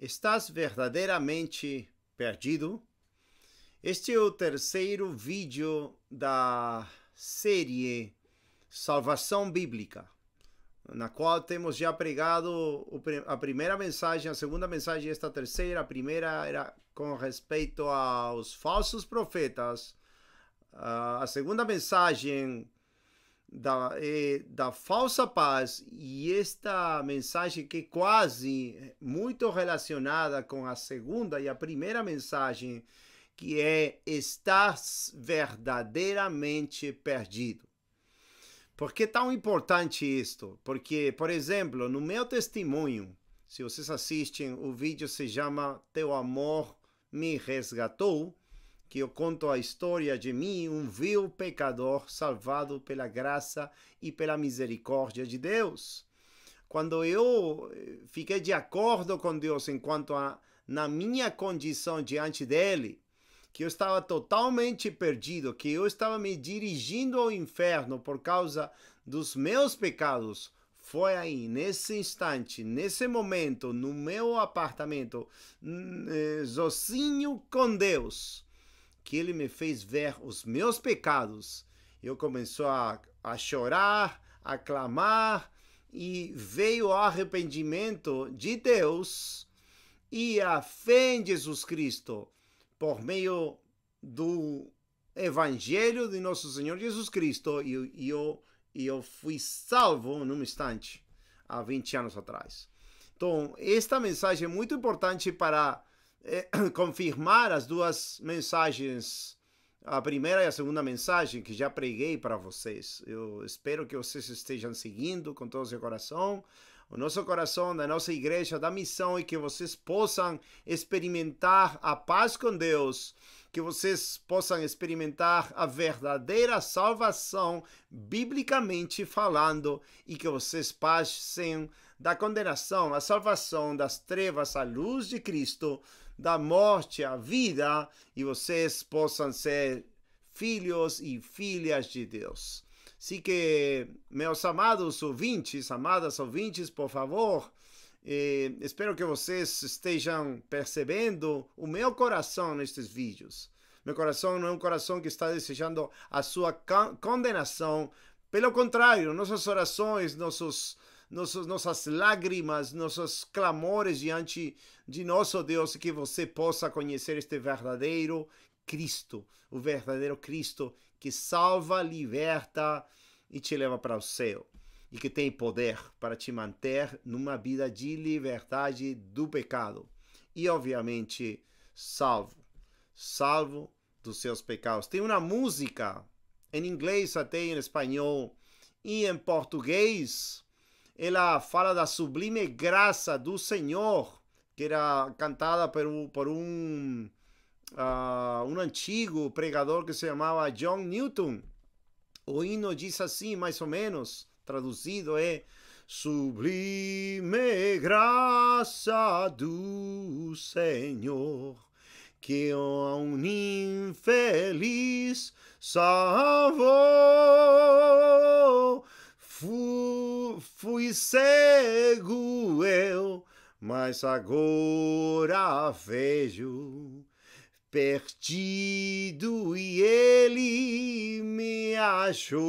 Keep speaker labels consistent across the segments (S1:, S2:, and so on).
S1: Estás verdadeiramente perdido? Este é o terceiro vídeo da série Salvação Bíblica, na qual temos já pregado a primeira mensagem, a segunda mensagem e esta terceira. A primeira era com respeito aos falsos profetas. A segunda mensagem da falsa paz, e esta mensagem que é quase muito relacionada com a segunda e a primeira mensagem, que é: estás verdadeiramente perdido. Por que é tão importante isto? Porque, por exemplo, no meu testemunho, se vocês assistem, o vídeo se chama Teu Amor Me Resgatou, que eu conto a história de mim, um vil pecador salvado pela graça e pela misericórdia de Deus. Quando eu fiquei de acordo com Deus na minha condição diante dele, que eu estava totalmente perdido, que eu estava me dirigindo ao inferno por causa dos meus pecados, foi aí, nesse instante, nesse momento, no meu apartamento, sozinho com Deus, que ele me fez ver os meus pecados. Eu comecei a chorar, a clamar, e veio o arrependimento de Deus e a fé em Jesus Cristo, por meio do Evangelho de nosso Senhor Jesus Cristo, e eu fui salvo num instante, há 20 anos atrás. Então, esta mensagem é muito importante para confirmar as duas mensagens, a primeira e a segunda mensagem, que já preguei para vocês. Eu espero que vocês estejam seguindo com todo o seu coração. O nosso coração da nossa igreja, da missão, é que vocês possam experimentar a paz com Deus, que vocês possam experimentar a verdadeira salvação, biblicamente falando, e que vocês passem da condenação à salvação, das trevas à luz de Cristo, da morte à vida, e vocês possam ser filhos e filhas de Deus. Assim que, meus amados ouvintes, amadas ouvintes, por favor, espero que vocês estejam percebendo o meu coração nestes vídeos. Meu coração não é um coração que está desejando a sua condenação. Pelo contrário, nossas orações, nossas lágrimas, nossos clamores diante de nosso Deus, que você possa conhecer este verdadeiro Cristo, o verdadeiro Cristo que salva, liberta e te leva para o céu, e que tem poder para te manter numa vida de liberdade do pecado e, obviamente, salvo dos seus pecados. Tem uma música em inglês, até em espanhol e em português. Ela fala da sublime graça do Senhor, que era cantada por um antigo pregador que se chamava John Newton. O hino diz assim, mais ou menos, traduzido é: sublime graça do Senhor, que a um infeliz salvou. Fui cego eu, mas agora vejo, perdido, e ele me achou.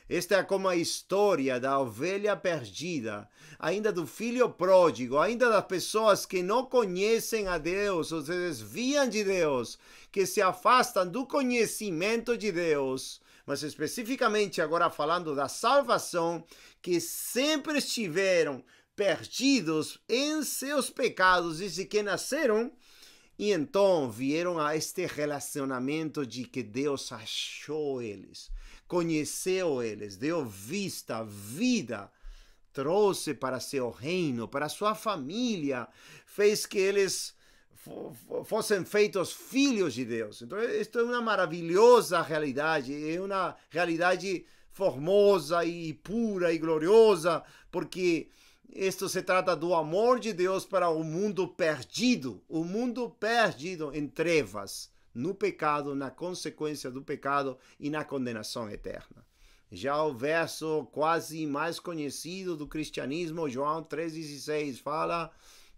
S1: Esta é como a história da ovelha perdida, ainda do filho pródigo, ainda das pessoas que não conhecem a Deus, ou se desviam de Deus, que se afastam do conhecimento de Deus, mas especificamente agora falando da salvação, que sempre estiveram perdidos em seus pecados desde que nasceram, e então vieram a este relacionamento de que Deus achou eles, conheceu eles, deu vista, vida, trouxe para seu reino, para sua família, fez que eles fossem feitos filhos de Deus. Então, isto é uma maravilhosa realidade, é uma realidade formosa e pura e gloriosa, porque isto se trata do amor de Deus para o mundo perdido em trevas, no pecado, na consequência do pecado e na condenação eterna. Já o verso quase mais conhecido do cristianismo, João 3,16, fala: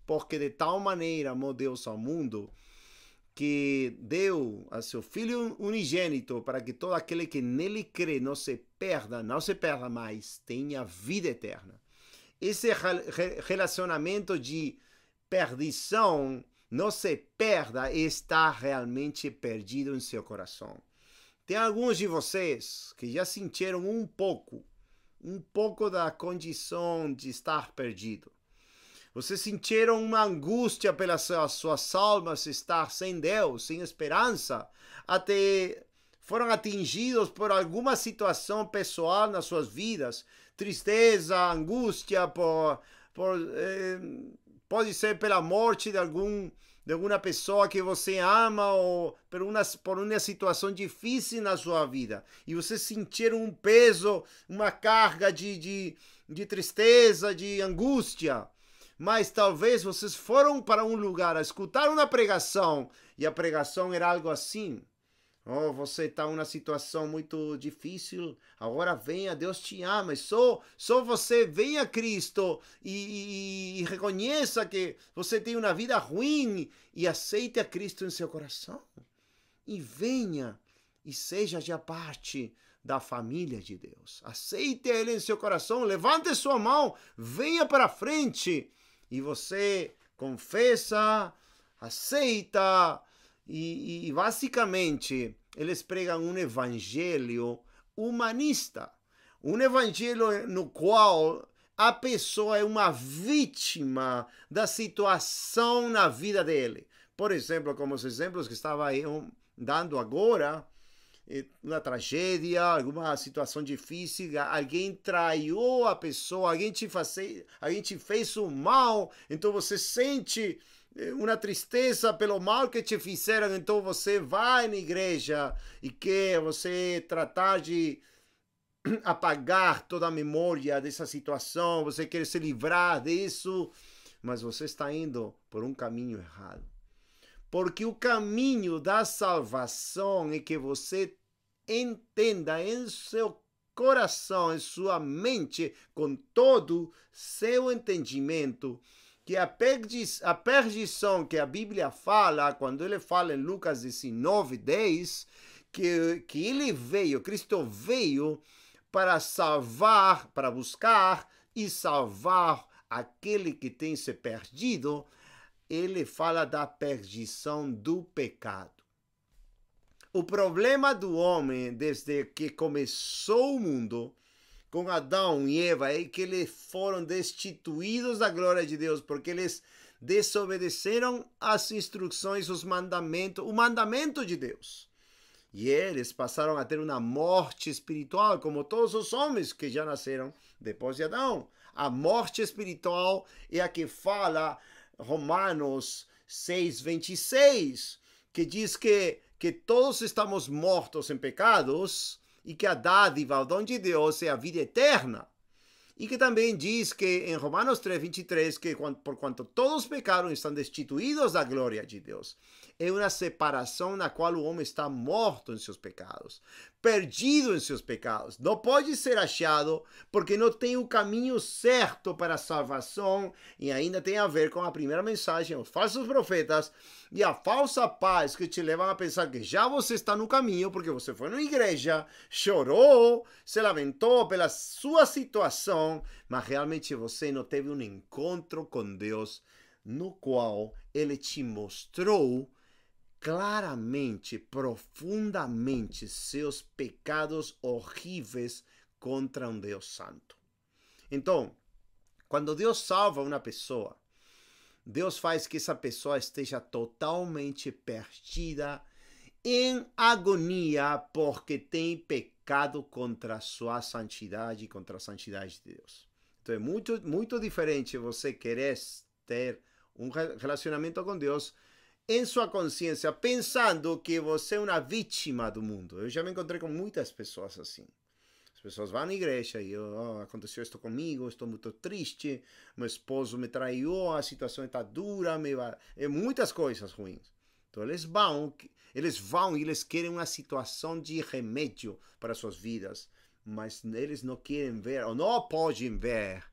S1: porque de tal maneira amou Deus ao mundo, que deu a seu Filho unigênito, para que todo aquele que nele crê não se perda, mas tenha vida eterna. Esse relacionamento de perdição, não se perda, está realmente perdido em seu coração. Tem alguns de vocês que já sentiram um pouco da condição de estar perdido. Vocês sentiram uma angústia pelas suas almas, estar sem Deus, sem esperança, até foram atingidos por alguma situação pessoal nas suas vidas, tristeza, angústia, pode ser pela morte de alguma pessoa que você ama ou por uma situação difícil na sua vida. E vocês sentiram um peso, uma carga de tristeza, de angústia. Mas talvez vocês foram para um lugar a escutar uma pregação e a pregação era algo assim: oh, você está em uma situação muito difícil, agora venha, Deus te ama, só você venha a Cristo e reconheça que você tem uma vida ruim e aceite a Cristo em seu coração. E venha e seja já parte da família de Deus. Aceite Ele em seu coração, levante sua mão, venha para frente. E você confessa, aceita, e basicamente eles pregam um evangelho humanista. Um evangelho no qual a pessoa é uma vítima da situação na vida dele. Por exemplo, como os exemplos que estava dando agora, uma tragédia, alguma situação difícil, alguém traiu a pessoa, alguém te fez o mal, então você sente uma tristeza pelo mal que te fizeram, então você vai na igreja e quer você tratar de apagar toda a memória dessa situação, você quer se livrar disso, mas você está indo por um caminho errado. Porque o caminho da salvação é que você entenda em seu coração, em sua mente, com todo seu entendimento, que a perdição que a Bíblia fala, quando ele fala em Lucas 19:10, que Cristo veio para salvar, para buscar e salvar aquele que tem se perdido. Ele fala da perdição do pecado. O problema do homem, desde que começou o mundo, com Adão e Eva, é que eles foram destituídos da glória de Deus, porque eles desobedeceram as instruções, os mandamentos, o mandamento de Deus. E eles passaram a ter uma morte espiritual, como todos os homens que já nasceram depois de Adão. A morte espiritual é a que fala Romanos 6:26, que diz que todos estamos mortos em pecados e que a dádiva, o dom de Deus, é a vida eterna. E que também diz que em Romanos 3:23, que por quanto todos pecaram, estão destituídos da glória de Deus. É uma separação na qual o homem está morto em seus pecados, perdido em seus pecados. Não pode ser achado porque não tem o caminho certo para a salvação, e ainda tem a ver com a primeira mensagem, os falsos profetas e a falsa paz que te levam a pensar que já você está no caminho porque você foi na igreja, chorou, se lamentou pela sua situação, mas realmente você não teve um encontro com Deus no qual Ele te mostrou claramente, profundamente, seus pecados horríveis contra um Deus santo. Então, quando Deus salva uma pessoa, Deus faz que essa pessoa esteja totalmente perdida, em agonia, porque tem pecado contra a sua santidade, contra a santidade de Deus. Então é muito, muito diferente você querer ter um relacionamento com Deus em sua consciência, pensando que você é uma vítima do mundo. Eu já me encontrei com muitas pessoas assim. As pessoas vão na igreja e aconteceu isso comigo, estou muito triste, meu esposo me traiu, a situação está dura, muitas coisas ruins. Então eles vão e eles querem uma situação de remédio para suas vidas. mas eles não querem ver, ou não podem ver,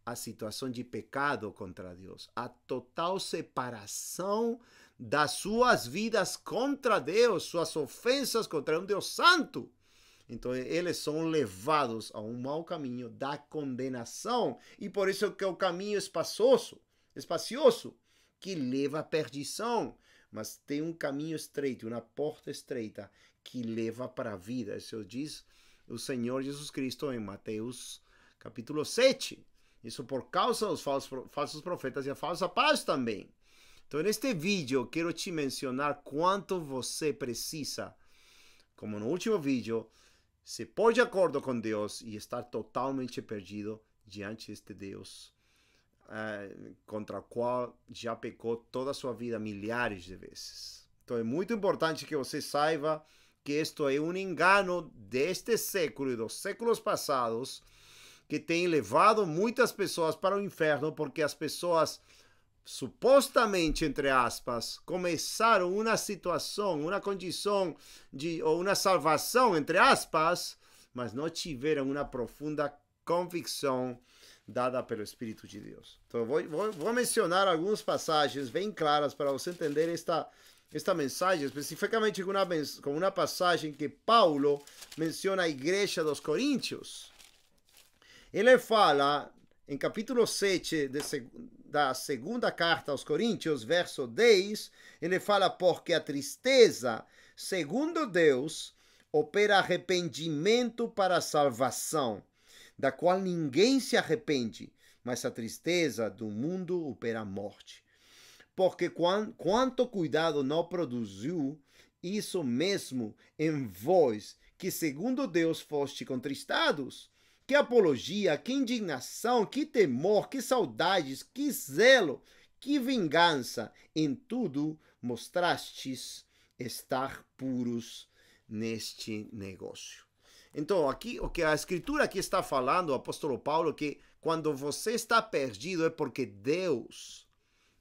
S1: a situação de pecado contra Deus, a total separação das suas vidas contra Deus, suas ofensas contra um Deus santo. Então eles são levados a um mau caminho da condenação, e por isso que é o caminho espacioso, que leva à perdição, mas tem um caminho estreito, uma porta estreita que leva para a vida. Isso diz o Senhor Jesus Cristo em Mateus capítulo 7. Isso por causa dos falsos profetas e a falsa paz também. Então, neste vídeo, eu quero te mencionar quanto você precisa, como no último vídeo, se pôr de acordo com Deus e estar totalmente perdido diante deste Deus, contra o qual já pecou toda a sua vida milhares de vezes. Então, é muito importante que você saiba que isto é um engano deste século e dos séculos passados, que tem levado muitas pessoas para o inferno, porque as pessoas, supostamente, entre aspas, começaram uma situação, uma condição, ou uma salvação, entre aspas, mas não tiveram uma profunda convicção dada pelo Espírito de Deus. Então, vou mencionar algumas passagens bem claras para você entender esta mensagem, especificamente com uma passagem que Paulo menciona à igreja dos Coríntios. Ele fala, em capítulo 7 da segunda carta aos Coríntios, verso 10, ele fala: porque a tristeza, segundo Deus, opera arrependimento para a salvação, da qual ninguém se arrepende, mas a tristeza do mundo opera a morte. Porque quanto cuidado não produziu isso mesmo em vós, que segundo Deus foste contristados? Que apologia, que indignação, que temor, que saudades, que zelo, que vingança, em tudo mostrastes estar puros neste negócio. Então, aqui, o que a Escritura aqui está falando, o apóstolo Paulo, que quando você está perdido é porque Deus,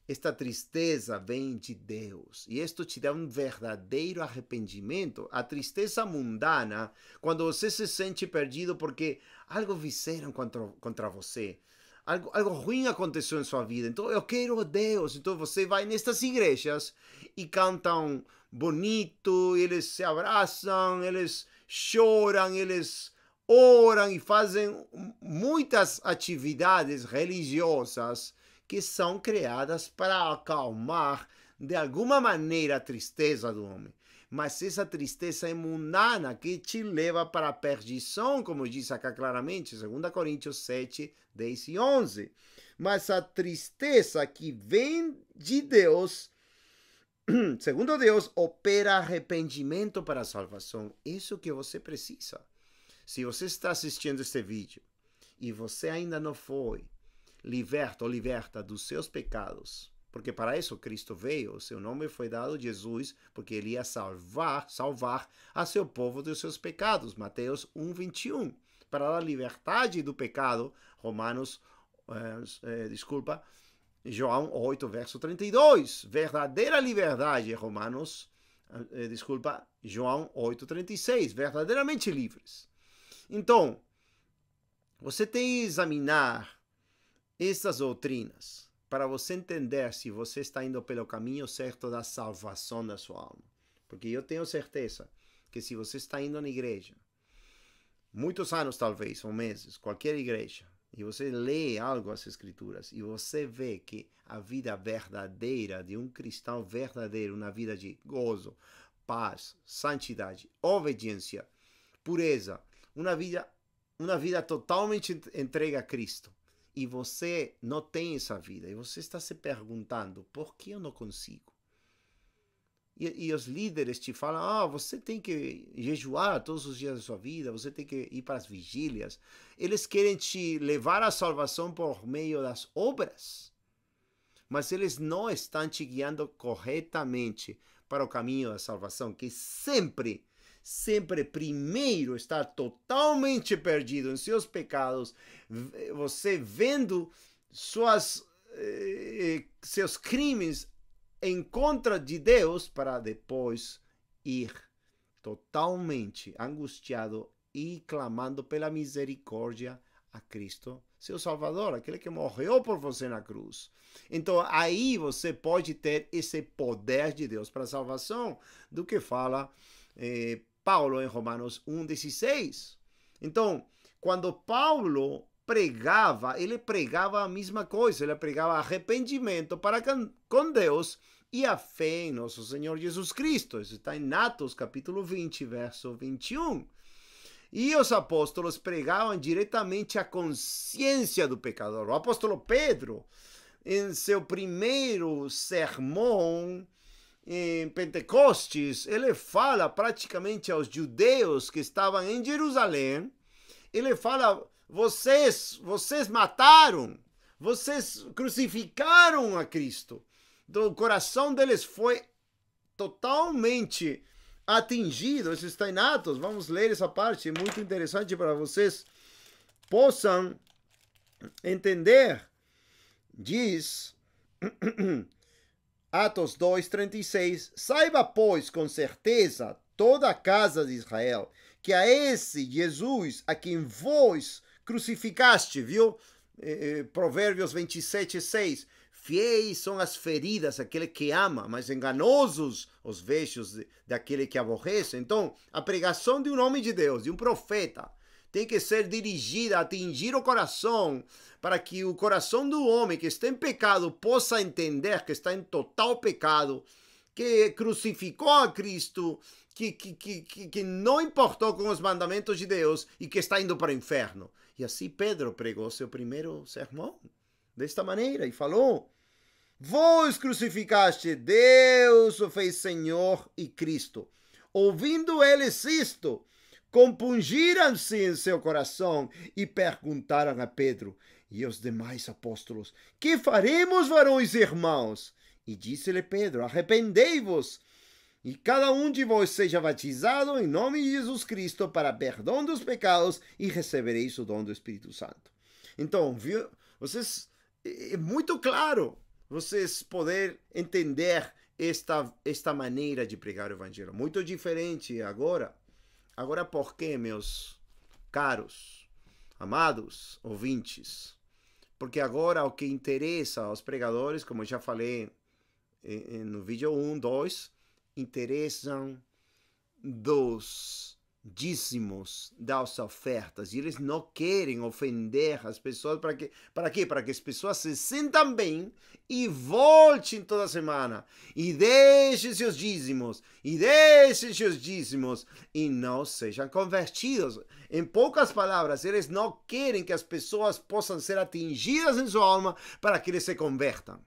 S1: esta tristeza vem de Deus. E isto te dá um verdadeiro arrependimento. A tristeza mundana, quando você se sente perdido porque algo fizeram contra você, algo ruim aconteceu em sua vida, então eu quero Deus. Então você vai nestas igrejas e cantam bonito, eles se abraçam, eles choram, eles oram e fazem muitas atividades religiosas que são criadas para acalmar de alguma maneira a tristeza do homem. Mas essa tristeza é mundana que te leva para a perdição, como diz aqui claramente, 2 Coríntios 7, 10 e 11. Mas a tristeza que vem de Deus, segundo Deus, opera arrependimento para a salvação. Isso que você precisa. Se você está assistindo este vídeo e você ainda não foi liberto ou liberta dos seus pecados, porque para isso Cristo veio, o seu nome foi dado Jesus, porque ele ia salvar a seu povo dos seus pecados, Mateus 1, 21, para a liberdade do pecado, João 8, verso 32, verdadeira liberdade, João 8, 36, verdadeiramente livres. Então, você tem que examinar essas doutrinas para você entender se você está indo pelo caminho certo da salvação da sua alma. Porque eu tenho certeza que se você está indo na igreja, muitos anos talvez, ou meses, qualquer igreja, e você lê algo as escrituras, e você vê que a vida verdadeira de um cristão verdadeiro, uma vida de gozo, paz, santidade, obediência, pureza, uma vida totalmente entregue a Cristo, e você não tem essa vida, e você está se perguntando, por que eu não consigo? E os líderes te falam, você tem que jejuar todos os dias da sua vida, você tem que ir para as vigílias. Eles querem te levar à salvação por meio das obras, mas eles não estão te guiando corretamente para o caminho da salvação, que sempre primeiro estar totalmente perdido em seus pecados, você vendo seus crimes em contra de Deus, para depois ir totalmente angustiado e clamando pela misericórdia a Cristo, seu Salvador, aquele que morreu por você na cruz. Então, aí você pode ter esse poder de Deus para a salvação, do que fala Paulo em Romanos 1,16. Então, quando Paulo pregava, ele pregava a mesma coisa, ele pregava arrependimento para com Deus e a fé em nosso Senhor Jesus Cristo. Isso está em Atos capítulo 20, verso 21. E os apóstolos pregavam diretamente a consciência do pecador. O apóstolo Pedro, em seu primeiro sermão em Pentecostes, ele fala praticamente aos judeus que estavam em Jerusalém, ele fala: vocês mataram, vocês crucificaram a Cristo. O coração deles foi totalmente atingido. Isso está em Atos. Vamos ler essa parte, é muito interessante para vocês possam entender. Diz Atos 2:36: saiba, pois, com certeza, toda a casa de Israel, que a esse Jesus a quem vós crucificaste, viu? Provérbios 27:6. Fiéis são as feridas daquele que ama, mas enganosos os vexos daquele que aborrece. Então, a pregação de um homem de Deus, de um profeta, tem que ser dirigida a atingir o coração, para que o coração do homem que está em pecado possa entender que está em total pecado, que crucificou a Cristo, que não importou com os mandamentos de Deus e que está indo para o inferno. E assim Pedro pregou seu primeiro sermão, desta maneira, e falou: vós crucificaste, Deus o fez Senhor e Cristo. Ouvindo eles isto, compungiram-se em seu coração e perguntaram a Pedro e aos demais apóstolos: que faremos, varões e irmãos? E disse-lhe Pedro: arrependei-vos, e cada um de vós seja batizado em nome de Jesus Cristo para perdão dos pecados, e recebereis o dom do Espírito Santo. Então, viu? Vocês, é muito claro vocês poderem entender esta maneira de pregar o Evangelho. Muito diferente agora. Agora, por quê, meus caros, amados ouvintes? Porque agora o que interessa aos pregadores, como eu já falei no vídeo 1, 2, interessam dos dízimos, das ofertas. E eles não querem ofender as pessoas. Para quê? Para que as pessoas se sintam bem e voltem toda semana. E deixem seus dízimos. E deixem seus dízimos. E não sejam convertidos. Em poucas palavras, eles não querem que as pessoas possam ser atingidas em sua alma para que eles se convertam.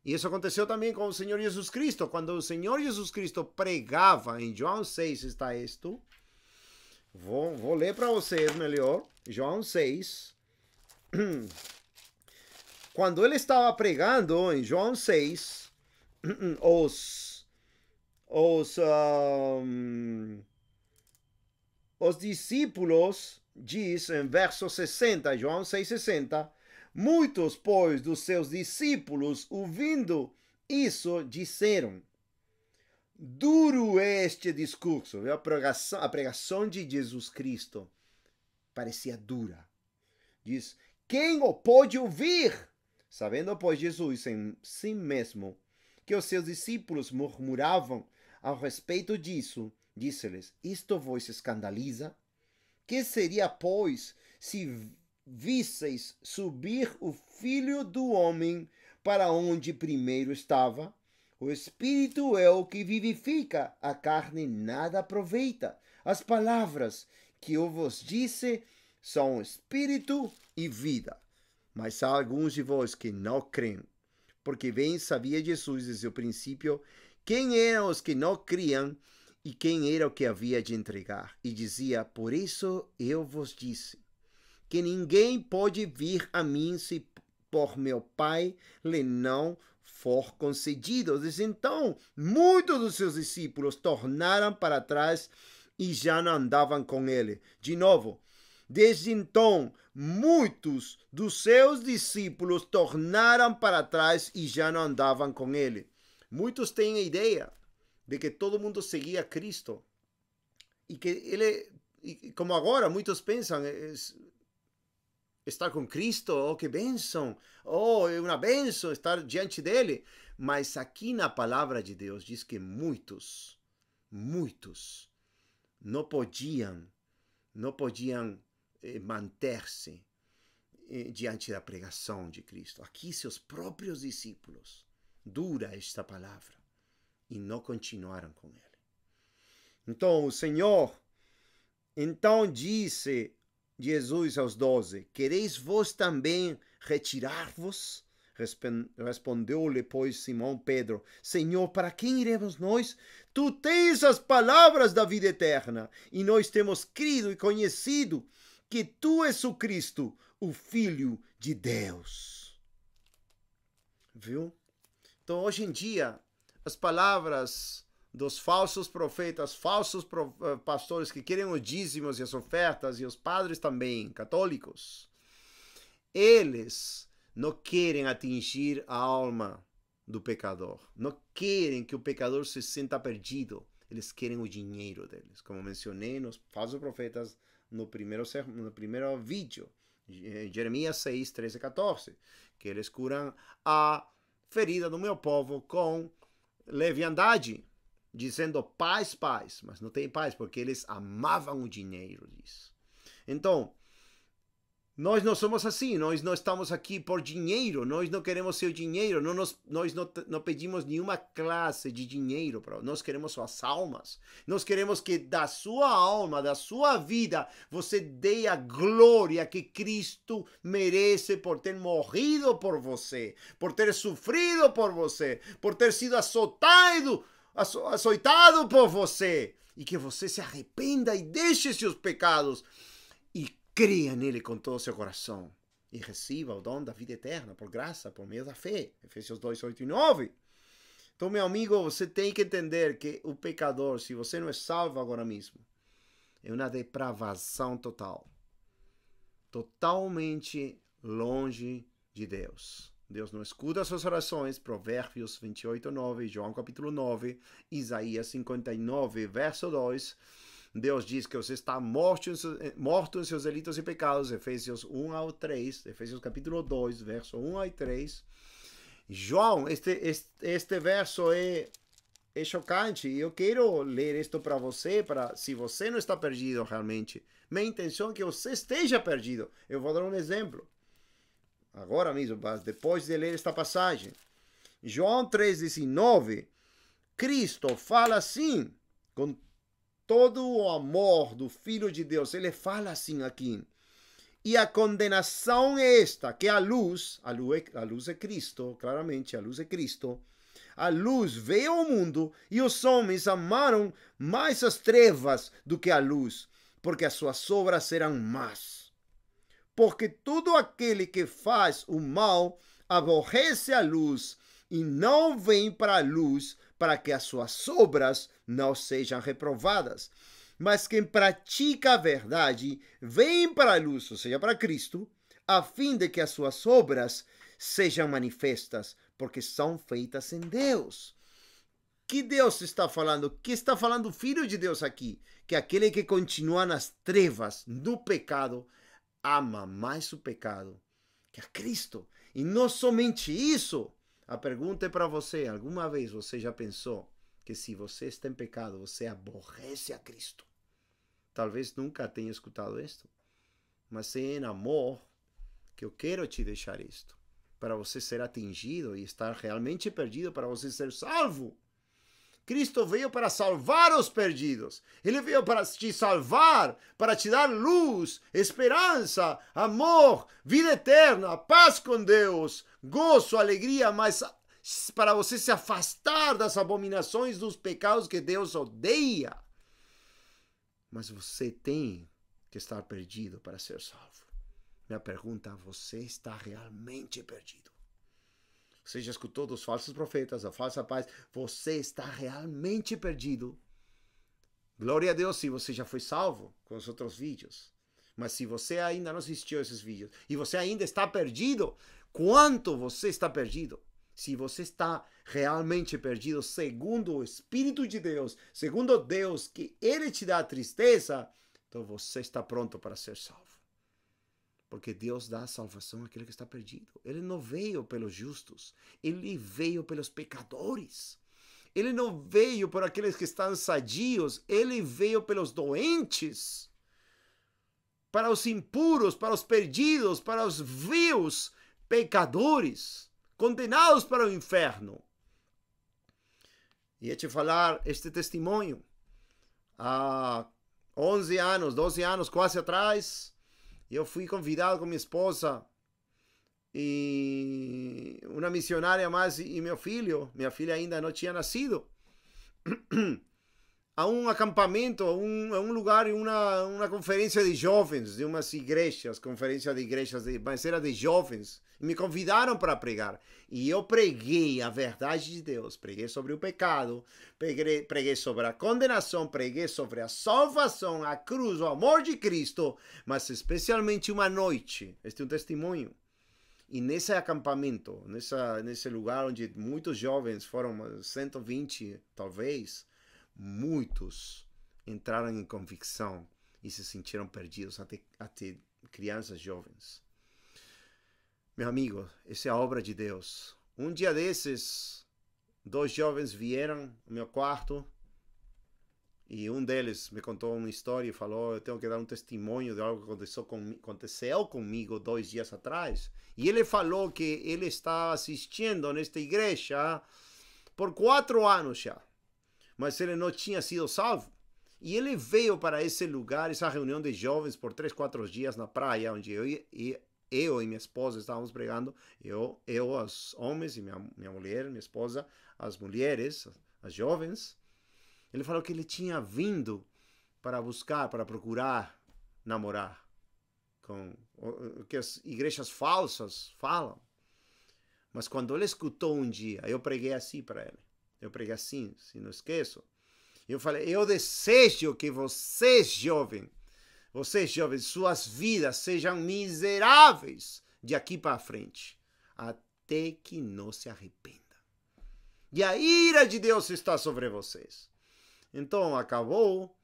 S1: E isso aconteceu também com o Senhor Jesus Cristo. Quando o Senhor Jesus Cristo pregava, em João 6 está isto. Vou ler para vocês melhor. João 6. Quando ele estava pregando, em João 6, os discípulos, diz em verso 60, João 6,60, muitos, pois, dos seus discípulos, ouvindo isso, disseram: duro é este discurso. A pregação de Jesus Cristo parecia dura. Diz: quem o pode ouvir? Sabendo, pois, Jesus em si mesmo que os seus discípulos murmuravam ao respeito disso, disse-lhes: isto vos escandaliza? Que seria, pois, se visseis subir o Filho do Homem para onde primeiro estava? O Espírito é o que vivifica, a carne nada aproveita. As palavras que eu vos disse são Espírito e vida. Mas há alguns de vós que não creem, porque bem sabia Jesus desde o princípio quem eram os que não criam e quem era o que havia de entregar. E dizia: por isso eu vos disse, que ninguém pode vir a mim se por meu Pai lhe não for concedido. Desde então, muitos dos seus discípulos tornaram para trás e já não andavam com ele. De novo, desde então, muitos dos seus discípulos tornaram para trás e já não andavam com ele. Muitos têm a ideia de que todo mundo seguia Cristo e que ele como agora muitos pensam, estar com Cristo, oh, que bênção, oh, é uma bênção estar diante dele. Mas aqui na palavra de Deus diz que muitos não podiam manter-se diante da pregação de Cristo. Aqui seus próprios discípulos, dura esta palavra, e não continuaram com ele. Então o Senhor, então disse Jesus aos 12, quereis vós também retirar-vos? Respondeu-lhe, pois, Simão Pedro, Senhor, para quem iremos nós? Tu tens as palavras da vida eterna, e nós temos crido e conhecido que tu és o Cristo, o Filho de Deus. Viu? Então, hoje em dia, as palavras dos falsos profetas, falsos pastores que querem os dízimos e as ofertas, e os padres também, católicos, eles não querem atingir a alma do pecador. Não querem que o pecador se sinta perdido. Eles querem o dinheiro deles. Como mencionei nos falsos profetas no primeiro vídeo. Jeremias 6, 13 e 14. Que eles curam a ferida do meu povo com leviandade. Dizendo paz, paz. Mas não tem paz porque eles amavam o dinheiro, diz. Então, nós não somos assim, nós não estamos aqui por dinheiro, nós não queremos seu dinheiro, nós não pedimos nenhuma classe de dinheiro, nós queremos suas almas, nós queremos que da sua alma, da sua vida, você dê a glória que Cristo merece por ter morrido por você, por ter sofrido por você, por ter sido açoitado por você, e que você se arrependa e deixe seus pecados, e creia nele com todo o seu coração e receba o dom da vida eterna por graça, por meio da fé. Efésios 2, 8 e 9. Então, meu amigo, você tem que entender que o pecador, se você não é salvo agora mesmo, é uma depravação total. Totalmente longe de Deus. Deus não escuta as suas orações. Provérbios 28, 9, João capítulo 9, Isaías 59, verso 2. Deus diz que você está morto em seus delitos e pecados, Efésios 1 ao 3, Efésios capítulo 2, verso 1 ao 3. João, este verso é chocante, e eu quero ler isto para você, se você não está perdido realmente. Minha intenção é que você esteja perdido. Eu vou dar um exemplo, agora mesmo, depois de ler esta passagem. João 3,19, Cristo fala assim, com todo o amor do Filho de Deus, ele fala assim aqui. E a condenação é esta, que a luz é Cristo, claramente, a luz é Cristo. A luz veio ao mundo e os homens amaram mais as trevas do que a luz, porque as suas obras eram más. Porque todo aquele que faz o mal aborrece a luz e não vem para a luz, para que as suas obras não sejam reprovadas. Mas quem pratica a verdade vem para a luz, ou seja, para Cristo, a fim de que as suas obras sejam manifestas, porque são feitas em Deus. Que Deus está falando? Que está falando o Filho de Deus aqui? Que aquele que continua nas trevas, no pecado, ama mais o pecado que a Cristo. E não somente isso. A pergunta é para você, alguma vez você já pensou que se você está em pecado, você aborrece a Cristo? Talvez nunca tenha escutado isto, mas é em amor que eu quero te deixar isto, para você ser atingido e estar realmente perdido, para você ser salvo. Cristo veio para salvar os perdidos. Ele veio para te salvar, para te dar luz, esperança, amor, vida eterna, paz com Deus, gozo, alegria, mas para você se afastar das abominações, dos pecados que Deus odeia. Mas você tem que estar perdido para ser salvo. Minha pergunta, você está realmente perdido? Você já escutou dos falsos profetas, da falsa paz? Você está realmente perdido? Glória a Deus se você já foi salvo com os outros vídeos. Mas se você ainda não assistiu a esses vídeos e você ainda está perdido, quanto você está perdido? Se você está realmente perdido, segundo o Espírito de Deus, segundo Deus, que Ele te dá a tristeza, Então você está pronto para ser salvo. Porque Deus dá salvação àquele que está perdido. Ele não veio pelos justos, ele veio pelos pecadores. Ele não veio por aqueles que estão sadios, ele veio pelos doentes, para os impuros, para os perdidos, para os vios pecadores, condenados para o inferno. E te falar este testemunho. Há 11 anos, 12 anos quase atrás, eu fui convidado com minha esposa e uma missionária mais e meu filho, minha filha ainda não tinha nascido, a um acampamento, a um lugar, uma conferência de jovens, de umas igrejas, conferência de igrejas, mas era de jovens, e me convidaram para pregar. E eu preguei a verdade de Deus, preguei sobre o pecado, preguei sobre a condenação, preguei sobre a salvação, a cruz, o amor de Cristo, mas especialmente uma noite, este é um testemunho. E nesse acampamento, nesse lugar onde muitos jovens foram, 120 talvez, muitos entraram em convicção e se sentiram perdidos, até crianças jovens. Meu amigo, essa é a obra de Deus. Um dia desses, 2 jovens vieram ao meu quarto e um deles me contou uma história e falou: eu tenho que dar um testemunho de algo que aconteceu comigo 2 dias atrás. E ele falou que ele estava assistindo nesta igreja por 4 anos já, mas ele não tinha sido salvo. E ele veio para esse lugar, essa reunião de jovens, por 3, 4 dias na praia, onde eu e minha esposa estávamos pregando. Eu os homens, e minha mulher, minha esposa, as mulheres, as jovens. Ele falou que ele tinha vindo para buscar, para procurar namorar, com o que as igrejas falsas falam. Mas quando ele escutou um dia, eu preguei assim para ele. Eu preguei assim, se não esqueço. Eu falei: eu desejo que vocês jovens, suas vidas sejam miseráveis de aqui para frente, até que não se arrependam. E a ira de Deus está sobre vocês. Então acabou,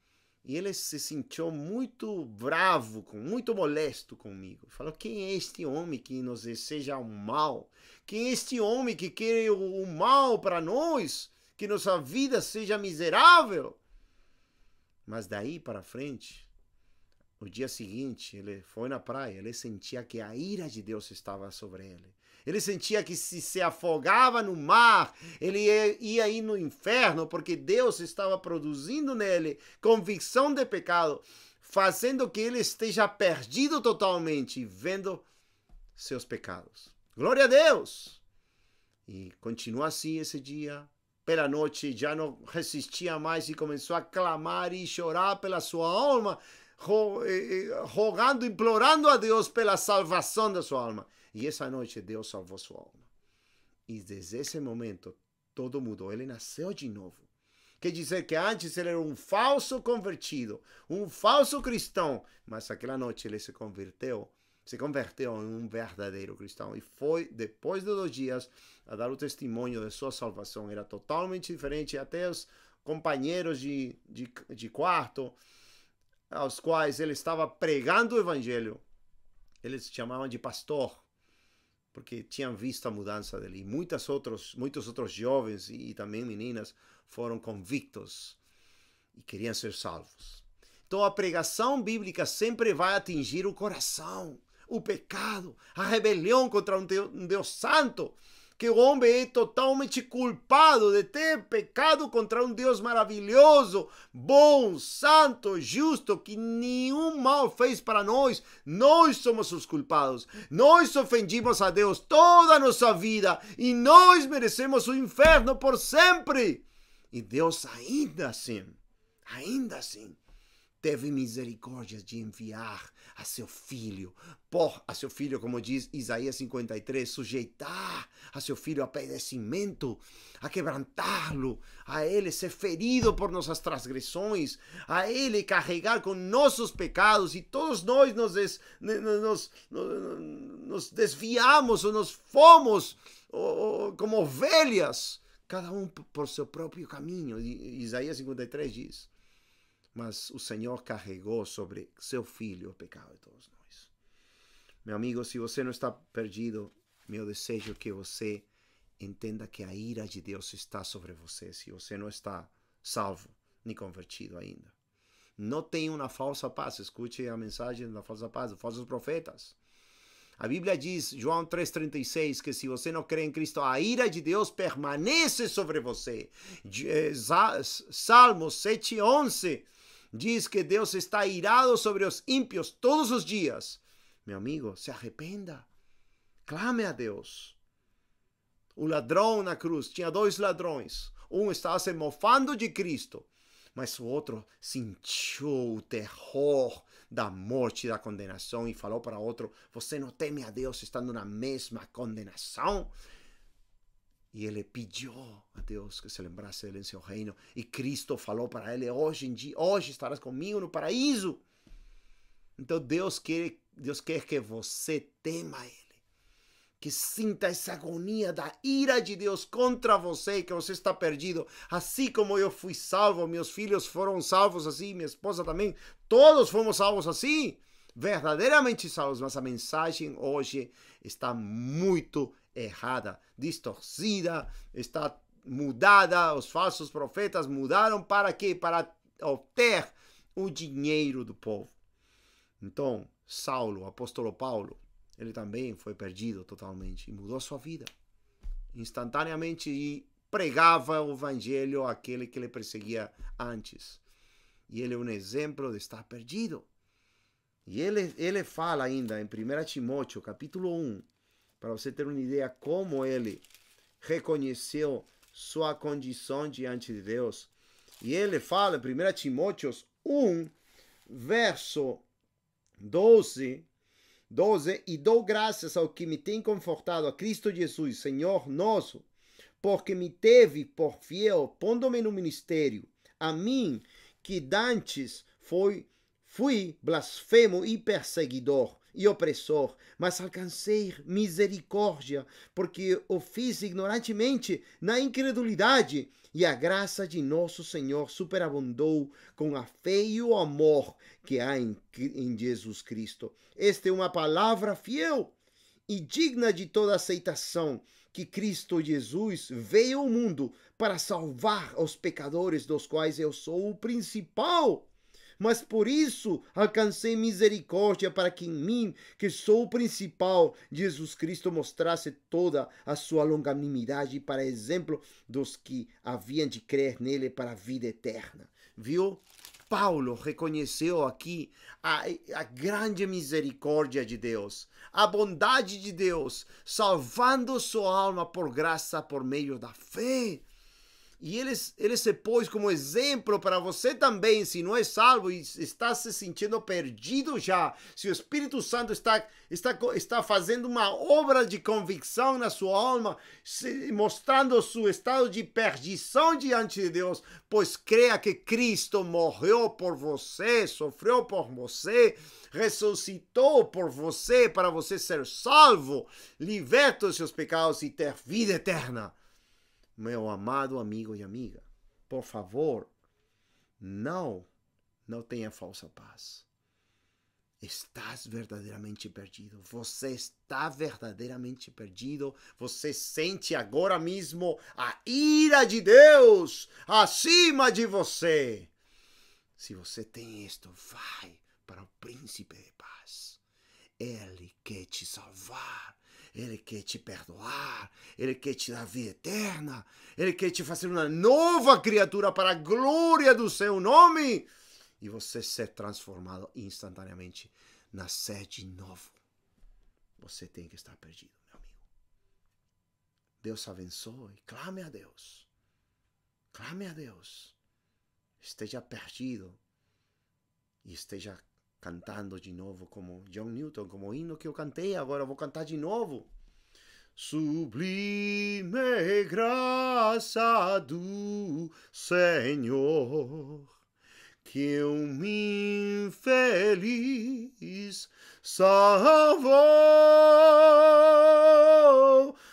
S1: e ele se sentiu muito bravo, muito molesto comigo. Falou: quem é este homem que nos deseja o mal? Quem é este homem que quer o mal para nós? Que nossa vida seja miserável? Mas daí para frente, no dia seguinte, ele foi na praia, ele sentia que a ira de Deus estava sobre ele. Ele sentia que se afogava no mar, ele ia ir no inferno, porque Deus estava produzindo nele convicção de pecado, fazendo que ele esteja perdido totalmente, vendo seus pecados. Glória a Deus! E continua assim esse dia. Pela noite já não resistia mais e começou a clamar e chorar pela sua alma, rogando, implorando a Deus pela salvação da sua alma. E essa noite Deus salvou sua alma. E desde esse momento todo mudou. Ele nasceu de novo. Quer dizer que antes ele era um falso convertido, um falso cristão. Mas aquela noite ele se converteu em um verdadeiro cristão. E foi, depois de 2 dias, a dar o testemunho de sua salvação. Era totalmente diferente. Até os companheiros de quarto, aos quais ele estava pregando o evangelho, eles chamavam de pastor, porque tinham visto a mudança dele. E muitos outros jovens e também meninas foram convictos e queriam ser salvos. Então a pregação bíblica sempre vai atingir o coração, o pecado, a rebelião contra um Deus santo, que o homem é totalmente culpado de ter pecado contra um Deus maravilhoso, bom, santo, justo, que nenhum mal fez para nós. Nós somos os culpados. Nós ofendimos a Deus toda a nossa vida e nós merecemos o inferno por sempre. E Deus ainda assim, teve misericórdia de enviar a seu filho, como diz Isaías 53, sujeitar a seu filho a padecimento, a quebrantá-lo, a ele ser ferido por nossas transgressões, a ele carregar com nossos pecados, e todos nós nos desviamos ou nos fomos como ovelhas, cada um por seu próprio caminho. Isaías 53 diz. mas o Senhor carregou sobre seu Filho o pecado de todos nós. Meu amigo, se você não está perdido, meu desejo é que você entenda que a ira de Deus está sobre você, se você não está salvo nem convertido ainda. Não tem uma falsa paz. Escute a mensagem da falsa paz, dos falsos profetas. A Bíblia diz, João 3,36, que se você não crê em Cristo, a ira de Deus permanece sobre você. Salmos 7,11 diz que Deus está irado sobre os ímpios todos os dias. Meu amigo, se arrependa. Clame a Deus. O ladrão na cruz, tinha dois ladrões. Um estava se mofando de Cristo, mas o outro sentiu o terror da morte e da condenação e falou para o outro: você não teme a Deus estando na mesma condenação? E ele pediu a Deus que se lembrasse dele em seu reino. E Cristo falou para ele: hoje estarás comigo no paraíso. Então Deus quer que você tema ele. Que sinta essa agonia da ira de Deus contra você, que você está perdido. Assim como eu fui salvo, meus filhos foram salvos assim, minha esposa também. Todos fomos salvos assim. Verdadeiramente salvos. Mas a mensagem hoje está muito errada, distorcida, está mudada. Os falsos profetas mudaram para quê? Para obter o dinheiro do povo. Então, Saulo, o apóstolo Paulo, ele também foi perdido totalmente e mudou sua vida instantaneamente e pregava o evangelho àquele que ele perseguia antes. E ele é um exemplo de estar perdido. E ele fala ainda em 1 Timóteo, capítulo 1, para você ter uma ideia como ele reconheceu sua condição diante de Deus. E ele fala em 1 Timóteo 1, verso 12, e dou graças ao que me tem confortado, a Cristo Jesus, Senhor nosso, porque me teve por fiel, pondo-me no ministério, a mim, que dantes fui blasfemo e perseguidor e opressor, mas alcancei misericórdia, porque o fiz ignorantemente na incredulidade, e a graça de nosso Senhor superabundou com a fé e o amor que há em Jesus Cristo. Esta é uma palavra fiel e digna de toda aceitação, que Cristo Jesus veio ao mundo para salvar os pecadores, dos quais eu sou o principal. Mas por isso alcancei misericórdia, para que em mim, que sou o principal, Jesus Cristo mostrasse toda a sua longanimidade para exemplo dos que haviam de crer nele para a vida eterna. Viu? Paulo reconheceu aqui a grande misericórdia de Deus, a bondade de Deus, salvando sua alma por graça, por meio da fé. E ele se pôs como exemplo para você também, se não é salvo e está se sentindo perdido já, se o Espírito Santo está fazendo uma obra de convicção na sua alma, mostrando o seu estado de perdição diante de Deus, pois creia que Cristo morreu por você, sofreu por você, ressuscitou por você, para você ser salvo, liberto dos seus pecados e ter vida eterna. Meu amado amigo e amiga, por favor, não tenha falsa paz. Estás verdadeiramente perdido. Você está verdadeiramente perdido. Você sente agora mesmo a ira de Deus acima de você. Se você tem isto, vai para o príncipe de paz. Ele quer te salvar. Ele quer te perdoar, Ele quer te dar vida eterna, Ele quer te fazer uma nova criatura para a glória do seu nome. E você ser transformado instantaneamente, nascer de novo. Você tem que estar perdido, meu amigo. Deus abençoe, clame a Deus. Clame a Deus. Esteja perdido e esteja cantando de novo como John Newton, como o hino que eu cantei, agora eu vou cantar de novo. Sublime graça do Senhor, que um infeliz salvou.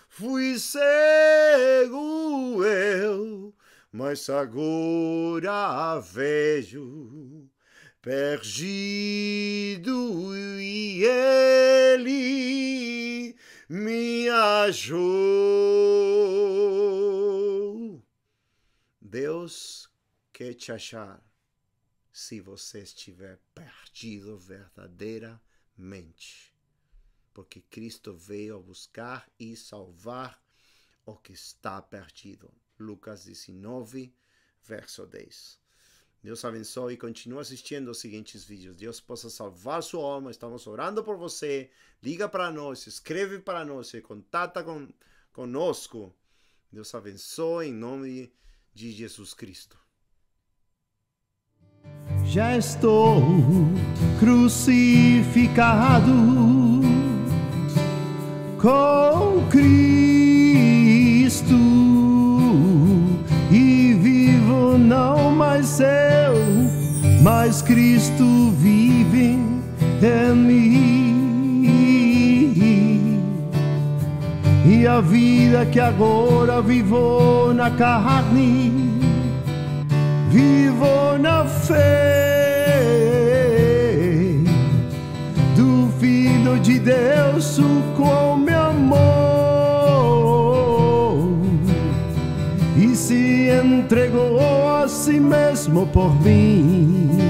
S1: Fui cego eu, mas agora vejo perdido e Ele me achou. Deus quer te achar se você estiver perdido verdadeiramente, porque Cristo veio buscar e salvar o que está perdido. Lucas 19, verso 10. Deus abençoe e continue assistindo os seguintes vídeos. Deus possa salvar sua alma. Estamos orando por você. Liga para nós, escreve para nós, se contata conosco. Deus abençoe em nome de Jesus Cristo.
S2: Já estou crucificado com Cristo e vivo não mais eu, mas Cristo vive em mim. E a vida que agora vivo na carne, vivo na fé do Filho de Deus, o qual me amou e se entregou a si mesmo por mim.